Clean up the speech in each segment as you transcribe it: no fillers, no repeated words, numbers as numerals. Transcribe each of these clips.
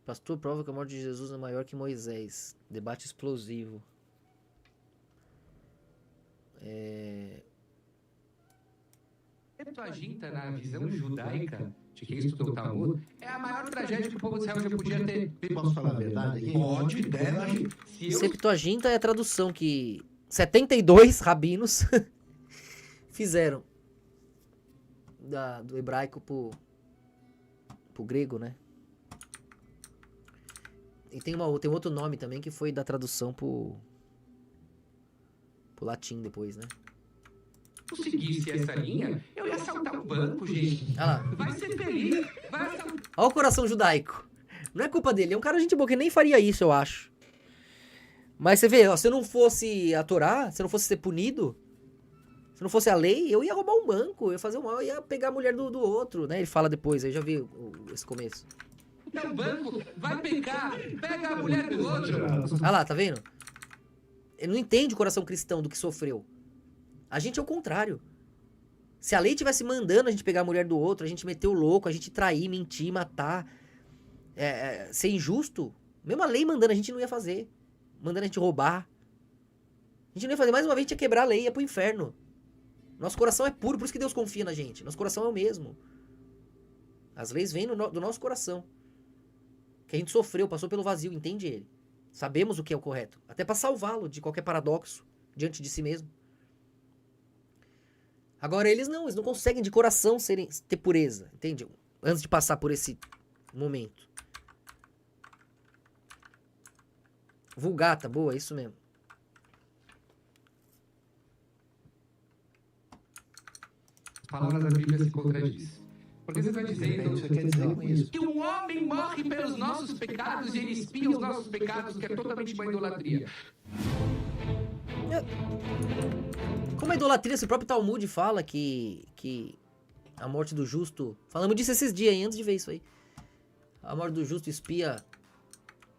Pastor prova que a morte de Jesus é maior que Moisés. Debate explosivo. Septuaginta, na visão judaica, de quem estudou o Talmud, é a maior tragédia que o povo de Israel já podia ter. Posso falar a verdade aqui? Pode, deve. Septuaginta é a tradução que 72 rabinos fizeram do hebraico pro grego, né? E tem um outro nome também que foi da tradução pro latim depois, né? Se eu seguisse essa linha, eu ia assaltar um banco, gente. Olha lá. Vai ser feliz, vai assaltar. Olha o coração judaico. Não é culpa dele, é um cara de gente boa que nem faria isso, eu acho. Mas você vê, ó, se eu não fosse a Torá, se eu não fosse ser punido, se não fosse a lei, eu ia roubar um banco, eu ia fazer eu ia pegar a mulher do outro, né? Ele fala depois, eu já vi esse começo. O banco vai pecar, pega a mulher do outro. Olha lá, tá vendo? Ele não entende o coração cristão do que sofreu. A gente é o contrário. Se a lei tivesse mandando a gente pegar a mulher do outro, a gente meter o louco, a gente trair, mentir, matar, ser injusto, mesmo a lei mandando a gente não ia fazer. Mandando a gente roubar. A gente não ia fazer. Mais uma vez a gente ia quebrar a lei, ia pro inferno. Nosso coração é puro, por isso que Deus confia na gente. Nosso coração é o mesmo. As leis vêm do nosso coração. Que a gente sofreu, passou pelo vazio, entende ele. Sabemos o que é o correto. Até para salvá-lo de qualquer paradoxo diante de si mesmo. Agora eles não conseguem de coração ter pureza, entende? Antes de passar por esse momento. Vulgata, boa, isso mesmo. As palavras da Bíblia se contradiz. Porque você está dizendo Você quer dizer com isso? que um homem morre pelos nossos pecados e ele espia os nossos pecados, que é totalmente uma idolatria. Como a idolatria, se o próprio Talmud fala que a morte do justo... Falamos disso esses dias aí, antes de ver isso aí. A morte do justo espia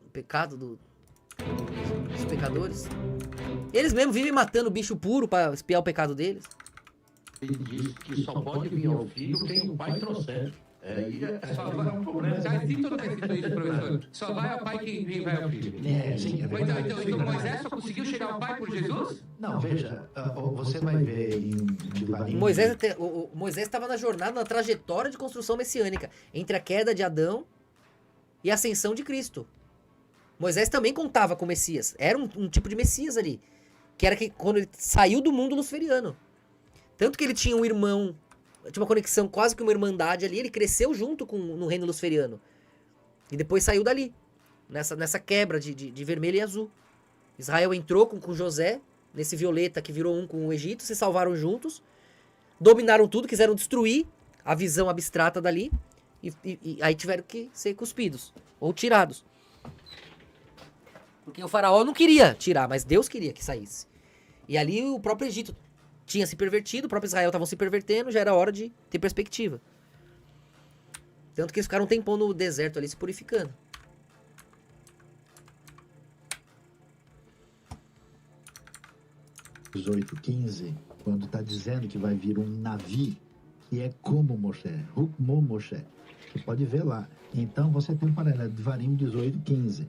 o pecado dos pecadores. Eles mesmos vivem matando bicho puro pra espiar o pecado deles. Ele diz que só pode vir ao filho quem o pai trouxer. Só vai, já existe todo isso, professor. Só vai ao pai quem vai ao filho. Sim, é verdade. Então Moisés só conseguiu chegar ao pai por Jesus? Não, veja, você vai ver em Devarim... O Moisés estava na jornada, na trajetória de construção messiânica. Entre a queda de Adão e a ascensão de Cristo. Moisés também contava com o Messias. Era um tipo de Messias ali. Que era que quando ele saiu do mundo luciferiano. Tanto que ele tinha um irmão, tinha uma conexão quase que uma irmandade ali. Ele cresceu junto no reino luciferiano. E depois saiu dali. Nessa quebra de vermelho e azul. Israel entrou com José, nesse violeta que virou um com o Egito. Se salvaram juntos. Dominaram tudo, quiseram destruir a visão abstrata dali. E aí tiveram que ser cuspidos. Ou tirados. Porque o faraó não queria tirar, mas Deus queria que saísse. E ali o próprio Egito tinha se pervertido, o próprio Israel estavam se pervertendo, já era hora de ter perspectiva. Tanto que eles ficaram um tempão no deserto ali se purificando. (18:15), quando está dizendo que vai vir um navio que é como Moshe, Hukmo Moshe. Você pode ver lá. Então você tem um paralelo, Devarim 18:15.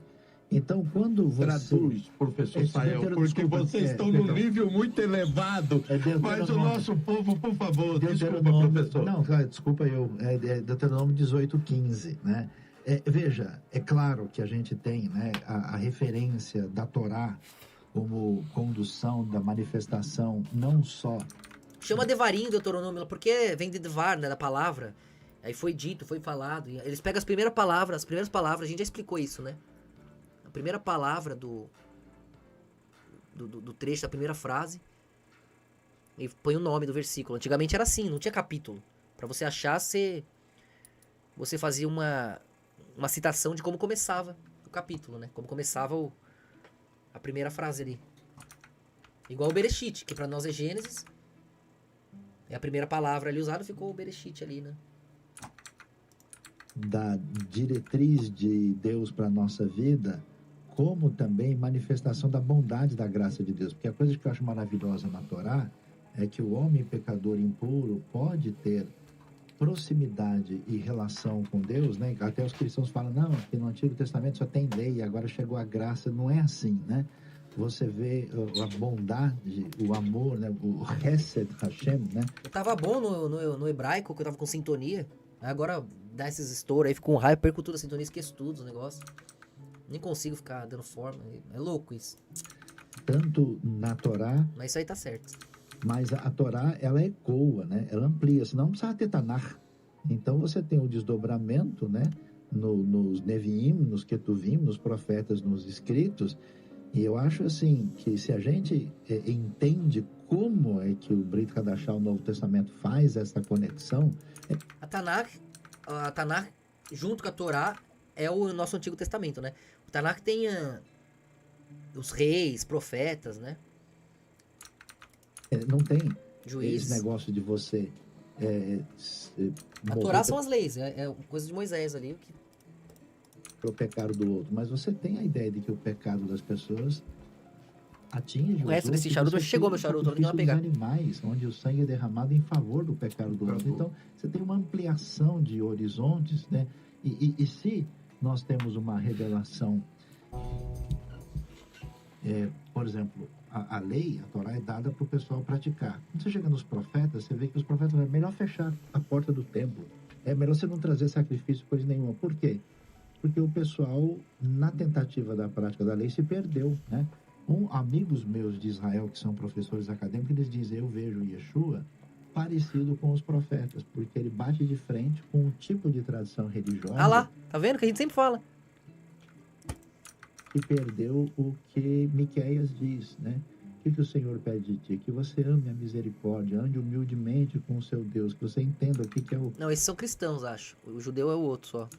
Então, quando você... Traduz, professor Sael, porque vocês estão num nível muito elevado. Mas o nosso povo, por favor, desculpa, professor. Não, desculpa eu. É Deuteronômio 18:15, né? Veja, é claro que a gente tem, né, a referência da Torá como condução da manifestação, não só... Chama Devarim, Deuteronômio, porque vem de Devar, né, da palavra. Aí foi dito, foi falado. Eles pegam as primeiras palavras, a gente já explicou isso, né? A primeira palavra do trecho, da primeira frase, e põe o nome do versículo. Antigamente era assim, não tinha capítulo. Pra você achar, você fazia uma citação de como começava o capítulo, né? Como começava a primeira frase ali. Igual o Bereshit, que pra nós é Gênesis. É a primeira palavra ali usada, ficou o Bereshit ali, né? Da diretriz de Deus para a nossa vida, como também manifestação da bondade da graça de Deus. Porque a coisa que eu acho maravilhosa na Torá é que o homem pecador impuro pode ter proximidade e relação com Deus, né? Até os cristãos falam, não, que no Antigo Testamento só tem lei, agora chegou a graça. Não é assim, né? Você vê a bondade, o amor, né? O Hesed Hashem, né? Eu tava bom no hebraico, que eu tava com sintonia. Agora dá esses estouros aí, fico com raiva, perco tudo a sintonia, esqueço tudo os negócios. Nem consigo ficar dando forma. É louco isso. Tanto na Torá... Mas isso aí tá certo. Mas a Torá, ela ecoa, né? Ela amplia, senão não precisa ter Tanakh. Então você tem o desdobramento, né? Nos Neviim, nos Ketuvim, nos profetas, nos escritos. E eu acho assim, que se a gente entende como é que o Brit Hadashah, o Novo Testamento, faz essa conexão... A Tanakh, junto com a Torá, é o nosso Antigo Testamento, né? O Tanakh tem os reis, profetas, né? Não tem Juízes. Esse negócio de você... a Torá são as leis, é coisa de Moisés ali. O pecado do outro. Mas você tem a ideia de que o pecado das pessoas atinge o resto desse charuto. Chegou meu charuto, não tem que pegar. Animais, onde o sangue é derramado em favor do pecado do outro. Então, você tem uma ampliação de horizontes, né? E se nós temos uma revelação, por exemplo, a lei, a Torá é dada para o pessoal praticar. Quando você chega nos profetas, você vê que os profetas é melhor fechar a porta do templo. É melhor você não trazer sacrifício, coisa nenhuma. Por quê? Porque o pessoal, na tentativa da prática da lei, se perdeu, né? Amigos meus de Israel, que são professores acadêmicos, eles dizem, eu vejo Yeshua parecido com os profetas, porque ele bate de frente com um tipo de tradição religiosa... Ah lá, tá vendo que a gente sempre fala? Que perdeu o que Miqueias diz, né? O que o Senhor pede de ti? Que você ame a misericórdia, ande humildemente com o seu Deus, que você entenda o que é o... Não, esses são cristãos, acho. O judeu é o outro só.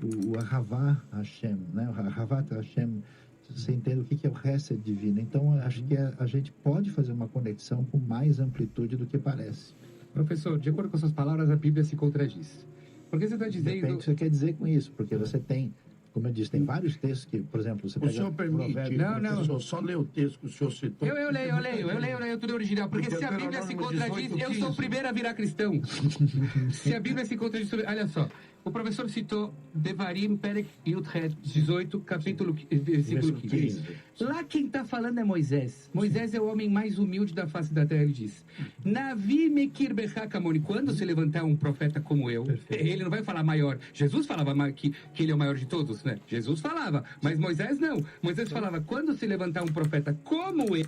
O Ahavá Hashem, né? O Ahavat Hashem, você entende o que é o Hesed divino. Então, acho que a gente pode fazer uma conexão com mais amplitude do que parece. Professor, de acordo com suas palavras, a Bíblia se contradiz. Porque você está dizendo... Depende do que você quer dizer com isso, porque você tem, como eu disse, tem vários textos que, por exemplo, você pega... O senhor permite, não. Só lê o texto que o senhor citou. Eu leio tudo original, porque se a Bíblia se contradiz, eu sou o primeiro a virar cristão. Se a Bíblia se contradiz, olha só, o professor citou Devarim, Perek Yudhet 18, capítulo, versículo 15. Lá quem está falando é Moisés. Moisés é o homem mais humilde da face da terra, ele diz. Navi Mekir Bechakamoni, quando se levantar um profeta como eu, ele não vai falar maior. Jesus falava que ele é o maior de todos, né? Jesus falava, mas Moisés não. Moisés falava, quando se levantar um profeta como ele...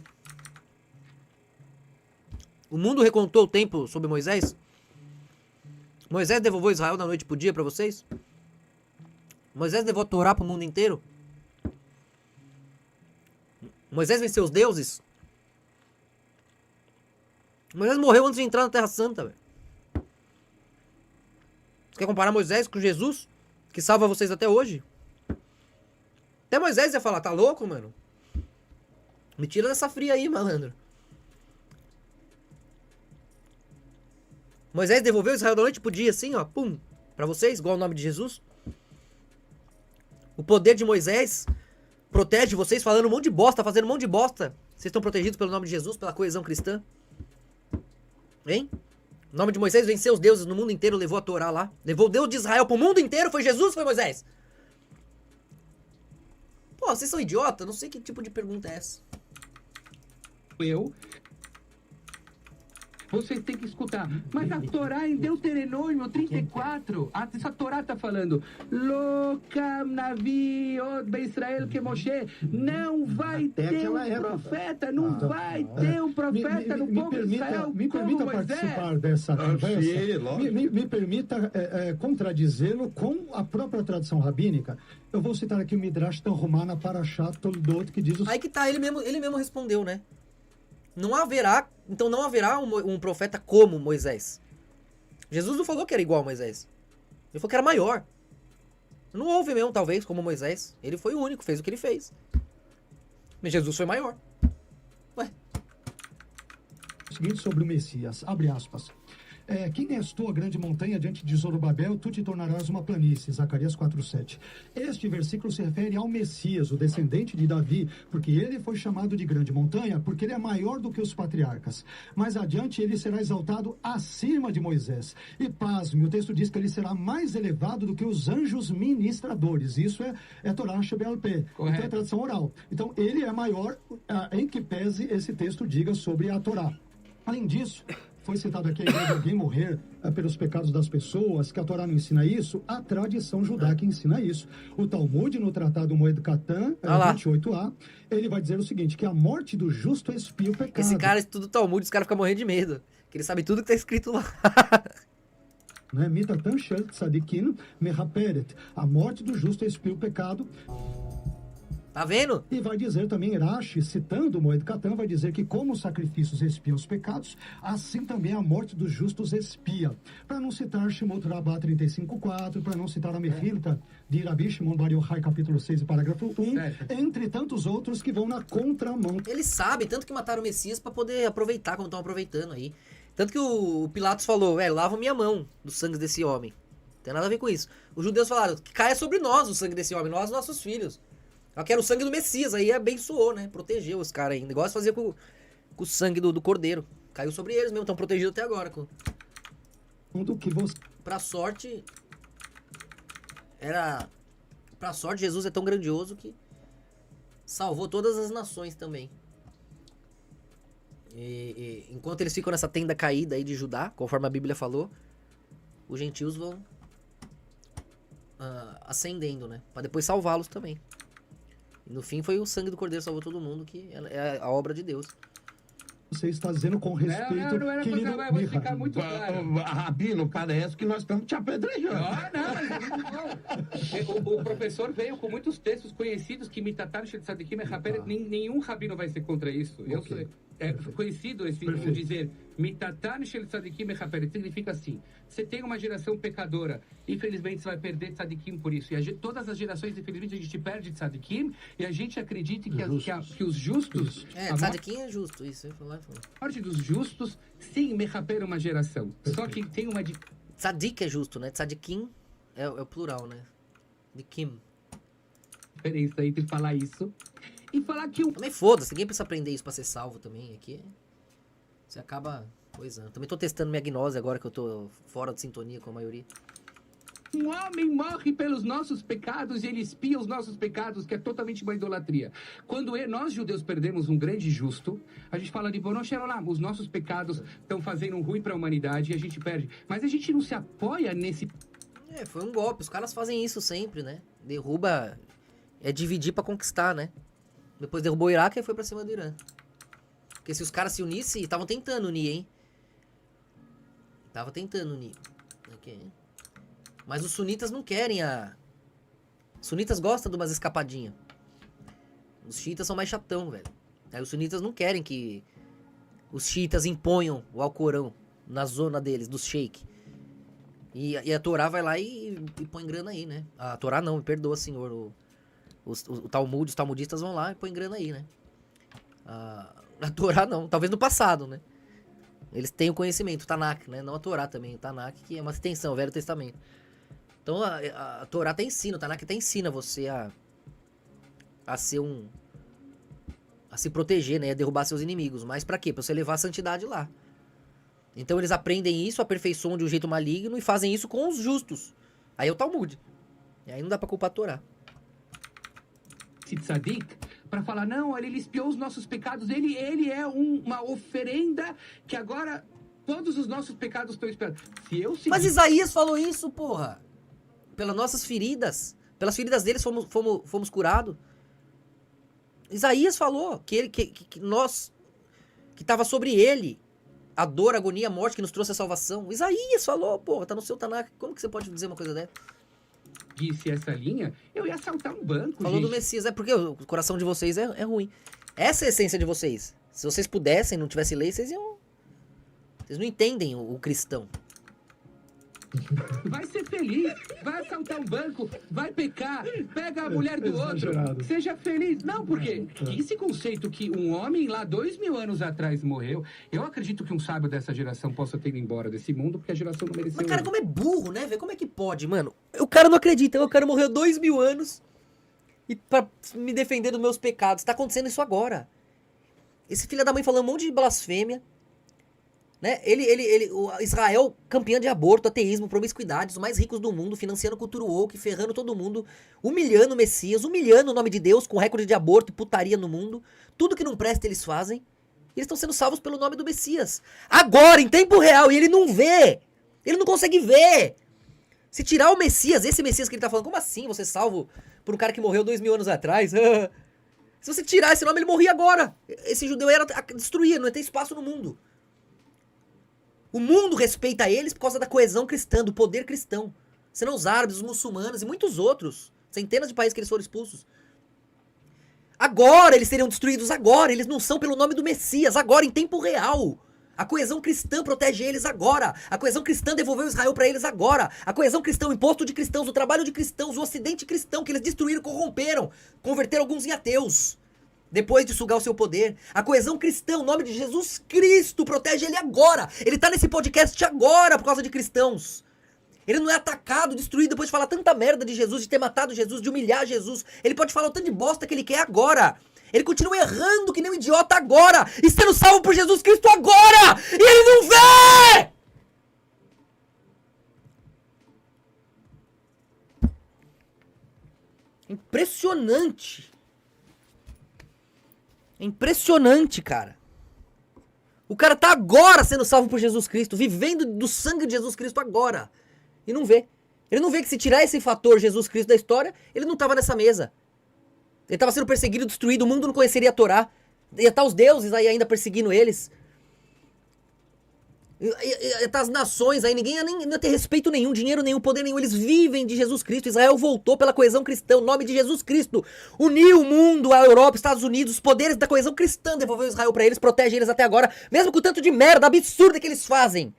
O mundo recontou o tempo sobre Moisés? Moisés devolveu Israel da noite pro dia pra vocês? Moisés levou a Torá pro mundo inteiro? Moisés venceu os deuses? Moisés morreu antes de entrar na Terra Santa, velho. Você quer comparar Moisés com Jesus? Que salva vocês até hoje? Até Moisés ia falar, tá louco, mano? Me tira dessa fria aí, malandro. Moisés devolveu Israel da noite pro dia, assim, ó, pum, pra vocês, igual o nome de Jesus. O poder de Moisés protege vocês falando um monte de bosta, fazendo um monte de bosta. Vocês estão protegidos pelo nome de Jesus, pela coesão cristã. Hein? O nome de Moisés venceu os deuses no mundo inteiro, levou a Torá lá. Levou o Deus de Israel pro mundo inteiro, foi Jesus ou foi Moisés? Pô, vocês são idiotas? Não sei que tipo de pergunta é essa. Você tem que escutar. Mas a Torá em Deuteronômio 34, essa Torá está falando, Lokam Navi Od Be'Israel que Moshe, não vai ter um profeta, não vai ter um profeta no povo de Israel. Me permita participar dessa conversa. Me permita contradizê-lo com a própria tradição rabínica. Eu vou citar aqui o Midrash Tanhumá Parashat Toldot, que diz... Aí que tá, ele mesmo respondeu, né? Não haverá um profeta como Moisés. Jesus não falou que era igual a Moisés. Ele falou que era maior. Não houve mesmo, talvez, como Moisés. Ele foi o único, fez o que ele fez. Mas Jesus foi maior. Ué. O seguinte sobre o Messias, abre aspas. Quem és tu, a grande montanha, diante de Zorobabel, tu te tornarás uma planície, Zacarias 4:7. Este versículo se refere ao Messias, o descendente de Davi, porque ele foi chamado de grande montanha, porque ele é maior do que os patriarcas. Mais adiante, ele será exaltado acima de Moisés. E pasme, o texto diz que ele será mais elevado do que os anjos ministradores. Isso é Torá Shebel Peh. Então é tradição oral. Então, ele é maior, em que pese esse texto diga sobre a Torá. Além disso, foi citado aqui a ideia de alguém morrer pelos pecados das pessoas, que a Torá não ensina isso, a tradição judaica ensina isso. O Talmud, no Tratado Moed Katan, 28a, ele vai dizer o seguinte, que a morte do justo expia o pecado. Esse cara estuda o Talmud, os caras ficam morrendo de medo, que ele sabe tudo que tá escrito lá. Mitatan shel tzadikim mechaperet. A morte do justo expia o pecado. Tá vendo? E vai dizer também, Rashi, citando o Moed Katan, vai dizer que como os sacrifícios expiam os pecados, assim também a morte dos justos expia. Para não citar Shemot Rabbah 35:4, para não citar a Mefilta de Rabi Shimon Bar Yochai, capítulo 6, parágrafo 1, entre tantos outros que vão na contramão. Eles sabem, tanto que mataram o Messias para poder aproveitar, como estão aproveitando aí. Tanto que o Pilatos falou, lava minha mão dos sangues desse homem. Não tem nada a ver com isso. Os judeus falaram, que caia sobre nós o sangue desse homem, nós nossos filhos. Eu quero o sangue do Messias, aí abençoou, né? Protegeu os caras ainda. Igual fazia com o sangue do cordeiro. Caiu sobre eles mesmo, estão protegidos até agora. Pra sorte, Jesus é tão grandioso que salvou todas as nações também. E enquanto eles ficam nessa tenda caída aí de Judá, conforme a Bíblia falou, os gentios vão ascendendo, né? Pra depois salvá-los também. E no fim foi o sangue do Cordeiro que salvou todo mundo, que é a obra de Deus. Você está dizendo com respeito, não era querido pra vai ficar muito claro. Rabino, parece que nós estamos te apedrejando. Não. O professor veio com muitos textos conhecidos que Mitatar Shel Tzadikim Mechaperet, nenhum rabino vai ser contra isso. Okay. É conhecido esse dizer Mitatar Shel Tzadikim Mechaperet, significa assim, você tem uma geração pecadora, infelizmente você vai perder Tzadikim por isso. E todas as gerações, infelizmente, a gente perde Tzadikim e a gente acredita que os justos... Tzadikim é justo, isso. A morte dos justos, sim, Mechaper uma geração. Só que tem uma... Tzadik é justo, né? Tzadikim é o plural, né? De Kim. Diferença entre falar isso e falar que Também foda-se, ninguém precisa aprender isso pra ser salvo também. Aqui você acaba coisando. Também tô testando minha gnose agora que eu tô fora de sintonia com a maioria. Um homem morre pelos nossos pecados e ele espia os nossos pecados, que é totalmente uma idolatria. Quando nós, judeus, perdemos um grande justo, a gente fala de os nossos pecados estão fazendo um ruim para a humanidade e a gente perde. Mas a gente não se apoia nesse... Foi um golpe. Os caras fazem isso sempre, né? Derruba... É dividir pra conquistar, né? Depois derrubou o Iraque e foi pra cima do Irã. Porque se os caras se unissem... Estavam tentando unir, hein? Ok. Mas os sunitas não querem Os sunitas gostam de umas escapadinhas. Os xiitas são mais chatão, velho. Aí os sunitas não querem que os xiitas imponham o Alcorão na zona deles, dos sheik. E a Torá vai lá e põe grana aí, né? A Torá não, me perdoa, senhor. O Talmud, os talmudistas vão lá e põem grana aí, né? A Torá não, talvez no passado, né? Eles têm o conhecimento, o Tanakh, né? Não a Torá também, o Tanakh que é uma extensão, o Velho Testamento. Então a Torá até ensina, o Tanakh até ensina você a ser a se proteger, né? A derrubar seus inimigos. Mas pra quê? Pra você levar a santidade lá. Então eles aprendem isso, aperfeiçoam de um jeito maligno e fazem isso com os justos. Aí é o Talmud. E aí não dá pra culpar a Torá. Tzadik, pra falar, não, ele espiou os nossos pecados, ele é uma oferenda que agora todos os nossos pecados estão esperando. Mas Isaías falou isso, porra. Pelas nossas feridas. Pelas feridas deles fomos curados. Isaías falou que nós, que estava sobre ele a dor, a agonia, a morte que nos trouxe a salvação. Isaías falou, porra, tá no seu Tanakh. Como que você pode dizer uma coisa dessa? Disse essa linha, eu ia assaltar um banco, Falou do Messias, porque o coração de vocês é ruim. Essa é a essência de vocês. Se vocês pudessem, não tivesse lei, vocês não entendem o cristão. Vai ser feliz. Vai assaltar um banco, vai pecar, pega a mulher do outro. Seja feliz. Não, porque esse conceito que um homem lá 2000 anos atrás morreu, eu acredito que um sábio dessa geração possa ter ido embora desse mundo, porque a geração não mereceu. Mas, cara, como é burro, né, velho? Como é que pode, mano? O cara não acredita. O cara morreu 2000 anos e pra me defender dos meus pecados. Tá acontecendo isso agora. Esse filho da mãe falando um monte de blasfêmia. Né? O Israel, campeão de aborto, ateísmo, promiscuidade, os mais ricos do mundo, financiando cultura woke, ferrando todo mundo, humilhando o Messias, humilhando o nome de Deus, com recorde de aborto e putaria no mundo. Tudo que não presta eles fazem. E eles estão sendo salvos pelo nome do Messias. Agora, em tempo real, e ele não vê. Ele não consegue ver. Se tirar o Messias, esse Messias que ele tá falando, como assim você é salvo por um cara que morreu 2000 anos atrás? Se você tirar esse nome, ele morria agora. Esse judeu era destruído, não ia ter espaço no mundo. O mundo respeita eles por causa da coesão cristã, do poder cristão. Senão os árabes, os muçulmanos e muitos outros. Centenas de países que eles foram expulsos. Agora eles seriam destruídos agora. Eles não são pelo nome do Messias. Agora, em tempo real. A coesão cristã protege eles agora. A coesão cristã devolveu Israel pra eles agora. A coesão cristã, o imposto de cristãos, o trabalho de cristãos, o ocidente cristão que eles destruíram, corromperam. Converteram alguns em ateus. Depois de sugar o seu poder. A coesão cristã, o nome de Jesus Cristo, protege ele agora. Ele tá nesse podcast agora por causa de cristãos. Ele não é atacado, destruído depois de falar tanta merda de Jesus, de ter matado Jesus, de humilhar Jesus. Ele pode falar o tanto de bosta que ele quer agora. Ele continua errando que nem um idiota agora. E sendo salvo por Jesus Cristo agora. E ele não vê! Impressionante. É impressionante, cara. O cara tá agora sendo salvo por Jesus Cristo, vivendo do sangue de Jesus Cristo agora. E não vê. Ele não vê que se tirar esse fator Jesus Cristo da história, ele não tava nessa mesa. Ele tava sendo perseguido, destruído, o mundo não conheceria a Torá. Ia estar os deuses aí ainda perseguindo eles. Ia estar as nações aí, ninguém ia ter respeito nenhum, dinheiro nenhum, poder nenhum. Eles vivem de Jesus Cristo. Israel voltou pela coesão cristã, o nome de Jesus Cristo. Uniu o mundo, a Europa, os Estados Unidos, os poderes da coesão cristã devolveu Israel pra eles, protege eles até agora, mesmo com o tanto de merda absurda que eles fazem.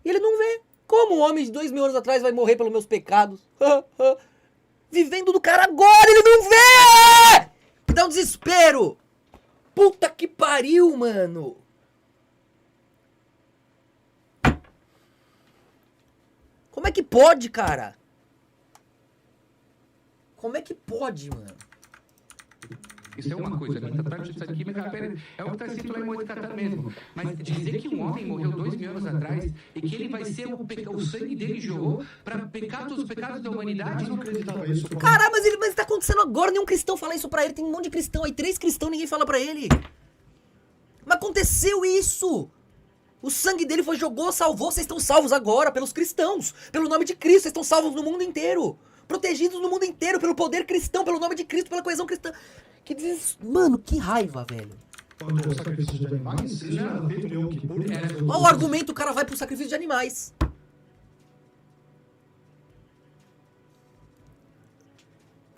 E ele não vê. Como um homem de 2000 anos atrás vai morrer pelos meus pecados? Vivendo do cara agora, ele não vê! Me dá um desespero. Puta que pariu, mano. Como é que pode, cara? Como é que pode, mano? Isso é uma coisa, né? Tratar disso aqui, mas é o que está escrito lá em Moisés Catano mesmo. Mas dizer que um homem morreu 2000 anos atrás e que ele vai ser o sangue dele jorrou para pecar todos os pecados da humanidade, não acreditava isso. Caralho, mas tá acontecendo agora, nenhum cristão fala isso pra ele. Tem um monte de cristão aí, 3 cristãos, ninguém fala pra ele. Mas aconteceu isso. O sangue dele foi, jogou, salvou, vocês estão salvos agora pelos cristãos. Pelo nome de Cristo, vocês estão salvos no mundo inteiro. Protegidos no mundo inteiro pelo poder cristão, pelo nome de Cristo, pela coesão cristã. Mano, que raiva, velho. Quando o sacrifício de animais, já teve o Yom Kippur. Olha o argumento, o cara vai pro sacrifício de animais.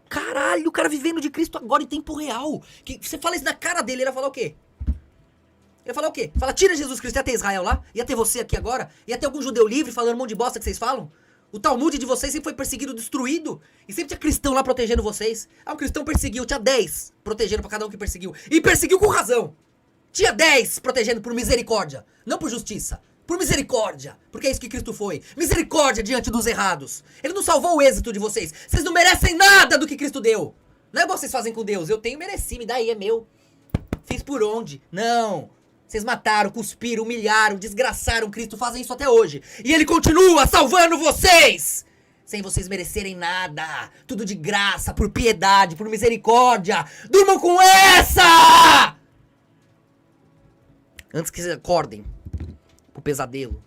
Caralho, o cara vivendo de Cristo agora em tempo real. Que você fala isso na cara dele, ele vai falar o quê? Ele vai falar o quê? Fala, tira Jesus Cristo, ia ter Israel lá? Ia ter você aqui agora? Ia ter algum judeu livre falando um monte de bosta que vocês falam? O Talmud de vocês sempre foi perseguido, destruído. E sempre tinha cristão lá protegendo vocês. Ah, o cristão perseguiu, tinha 10 protegendo pra cada um que perseguiu. E perseguiu com razão. Tinha 10 protegendo por misericórdia. Não por justiça. Por misericórdia. Porque é isso que Cristo foi. Misericórdia diante dos errados. Ele não salvou o êxito de vocês. Vocês não merecem nada do que Cristo deu. Não é igual vocês fazem com Deus. Eu tenho, mereci, me dá aí, é meu. Fiz por onde? Não. Vocês mataram, cuspiram, humilharam, desgraçaram Cristo, fazem isso até hoje. E ele continua salvando vocês! Sem vocês merecerem nada. Tudo de graça, por piedade, por misericórdia. Durmam com essa! Antes que vocês acordem pro pesadelo.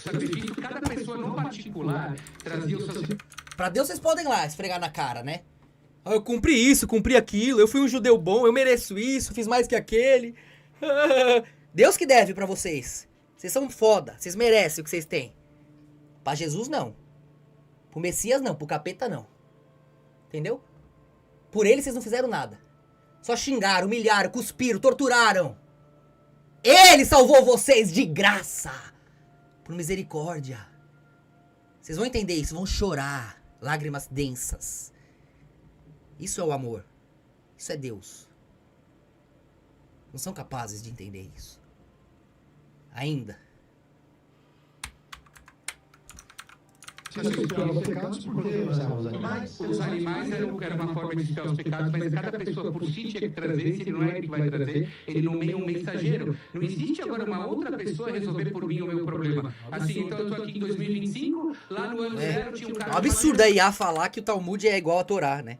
Sacrifício, cada pessoa no particular trazia o seu... Pra Deus vocês podem lá esfregar na cara, né? Eu cumpri isso, cumpri aquilo, eu fui um judeu bom, eu mereço isso, fiz mais que aquele. Deus que deve pra vocês. Vocês são foda, vocês merecem o que vocês têm. Pra Jesus não. Pro Messias não, pro capeta não. Entendeu? Por ele vocês não fizeram nada. Só xingaram, humilharam, cuspiram, torturaram. Ele salvou vocês de graça. por misericórdia. Vocês vão entender isso, vão chorar, lágrimas densas. Isso é o amor. Isso é Deus. Não são capazes de entender isso. Ainda. Os animais era uma forma de justificar os pecados, mas cada pessoa por si tinha que trazer, se ele não é ele que vai trazer, ele nomeia um mensageiro. Não existe agora uma outra pessoa resolver por mim o meu problema. Assim, então eu tô aqui em 2025, lá no ano zero tinha um cara... É um absurdo a IA falar que o Talmud é igual a Torá, né?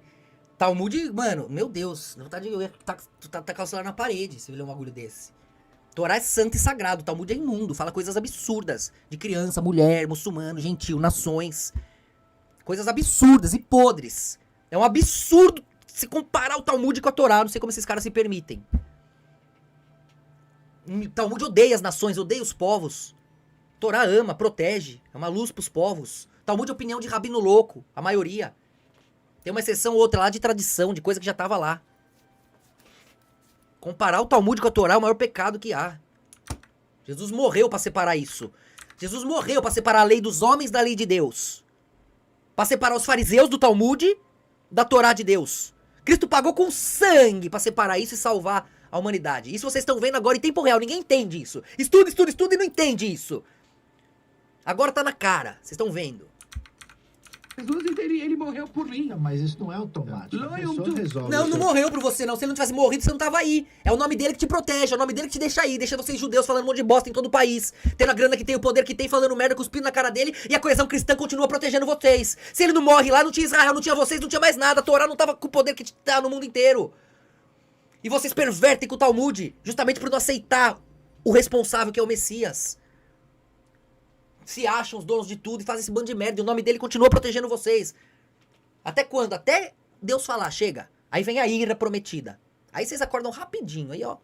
Talmud, mano, meu Deus, dá vontade de tacar o celular na parede se ler um bagulho desse. Torá é santo e sagrado, o Talmud é imundo, fala coisas absurdas de criança, mulher, muçulmano, gentil, nações. Coisas absurdas e podres. É um absurdo se comparar o Talmud com a Torá, não sei como esses caras se permitem. O Talmud odeia as nações, odeia os povos. Torá ama, protege, é uma luz pros povos. Talmud é opinião de rabino louco, a maioria. Tem uma exceção ou outra lá de tradição, de coisa que já tava lá. Comparar o Talmud com a Torá é o maior pecado que há. Jesus morreu pra separar isso. Jesus morreu pra separar a lei dos homens da lei de Deus. Pra separar os fariseus do Talmud da Torá de Deus. Cristo pagou com sangue pra separar isso e salvar a humanidade. Isso vocês estão vendo agora em tempo real. Ninguém entende isso. Estuda e não entende isso. Agora tá na cara. Vocês estão vendo. Jesus, ele morreu por mim. Não, mas isso não é automático. A pessoa resolve. Não morreu por você, não. Se ele não tivesse morrido, você não tava aí. É o nome dele que te protege, é o nome dele que te deixa aí. Deixa vocês judeus falando um monte de bosta em todo o país. Tendo a grana que tem, o poder que tem, falando merda, cuspindo na cara dele. E a coesão cristã continua protegendo vocês. Se ele não morre lá, não tinha Israel, não tinha vocês, não tinha mais nada. A Torá não tava com o poder que tá no mundo inteiro. E vocês pervertem com o Talmud, justamente por não aceitar o responsável que é o Messias. Se acham os donos de tudo e fazem esse bando de merda. E o nome dele continua protegendo vocês. Até quando? Até Deus falar, chega. Aí vem a ira prometida. Aí vocês acordam rapidinho, aí ó.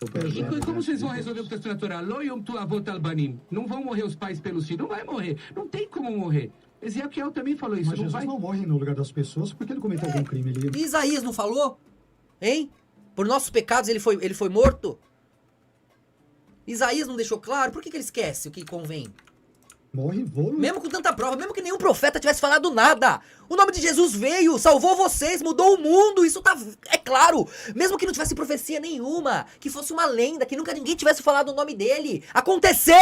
E como vocês vão resolver o texto natural? Lo yom tu avot albanim. Não vão morrer os pais pelos filhos. Não vai morrer. Não tem como morrer. Ezequiel também falou isso. Mas Jesus não morre no lugar das pessoas porque ele cometeu algum crime. Ele... E Isaías não falou? Hein? Por nossos pecados ele foi morto? Isaías não deixou claro? Por que ele esquece o que convém? Morre voo. Mesmo com tanta prova, mesmo que nenhum profeta tivesse falado nada. O nome de Jesus veio, salvou vocês, mudou o mundo. Isso tá, é claro. Mesmo que não tivesse profecia nenhuma, que fosse uma lenda, que nunca ninguém tivesse falado o nome dele. Aconteceu!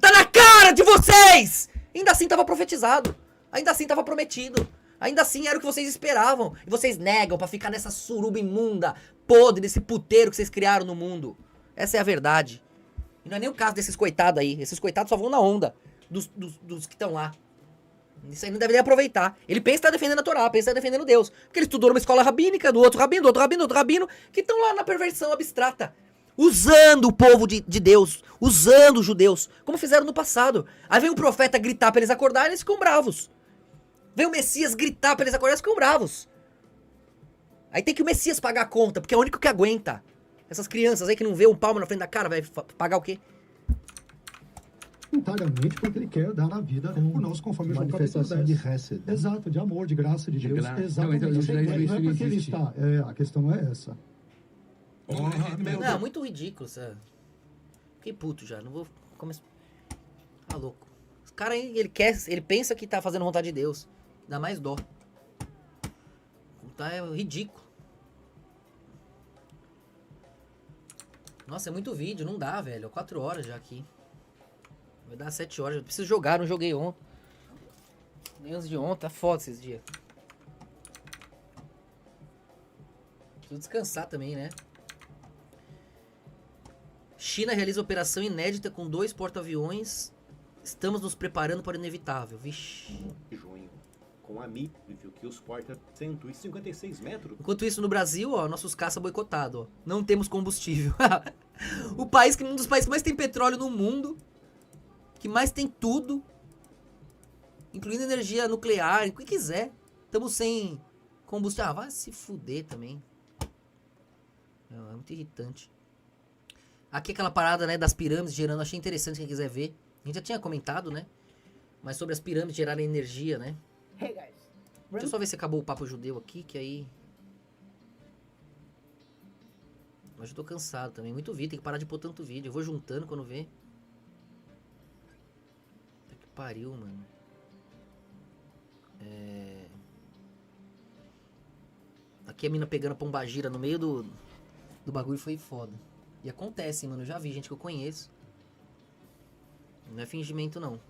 Tá na cara de vocês! Ainda assim tava profetizado. Ainda assim tava prometido. Ainda assim era o que vocês esperavam. E vocês negam pra ficar nessa suruba imunda, podre, desse puteiro que vocês criaram no mundo. Essa é a verdade. E não é nem o caso desses coitados aí. Esses coitados só vão na onda dos que estão lá. Isso aí não deve nem aproveitar. Ele pensa que tá defendendo a Torá, pensa que tá defendendo Deus. Porque ele estudou numa escola rabínica, do outro rabino, que estão lá na perversão abstrata. Usando o povo de Deus, usando os judeus, como fizeram no passado. Aí vem o profeta gritar pra eles acordarem e eles ficam bravos. Vem o Messias gritar pra eles acordarem e eles ficam bravos. Aí tem que o Messias pagar a conta, porque é o único que aguenta. Essas crianças aí que não vê um palmo na frente da cara, vai pagar o quê? Voluntariamente, porque ele quer dar a vida por nós, conforme João capítulo 10. De Hesed. Exato, de amor, de graça de Deus. Exatamente. Não, Não é porque ele está. A questão não é essa. Não, muito ridículo, sabe? Fiquei puto já, não vou começar. Tá louco. Os cara aí, ele pensa que tá fazendo vontade de Deus. Dá mais dó. Tá, é ridículo. Nossa, é muito vídeo, não dá, velho. 4 horas já aqui. Vai dar 7 horas. Eu preciso jogar, não joguei ontem. Nem antes de ontem, tá foda esses dias. Preciso descansar também, né? China realiza operação inédita com 2 porta-aviões. Estamos nos preparando para o inevitável. Vixe. Junho, com a MI, viu que os porta 156 metros. Enquanto isso, no Brasil, ó, nossos caça boicotados, ó. Não temos combustível. Um dos países que mais tem petróleo no mundo, que mais tem tudo, incluindo energia nuclear, o que quiser. Estamos sem combustível. Ah, vai se fuder também. É muito irritante. Aqui aquela parada, né, das pirâmides gerando, achei interessante quem quiser ver. A gente já tinha comentado, né? Mas sobre as pirâmides gerarem energia, né? Hey guys. Deixa eu só ver se acabou o papo judeu aqui, que aí... Hoje eu tô cansado também. Muito vídeo, tem que parar de pôr tanto vídeo. Eu vou juntando quando vê. Puta que pariu, mano. Aqui a mina pegando a pombagira no meio do bagulho foi foda. E acontece, mano. Eu já vi gente que eu conheço. Não é fingimento, não.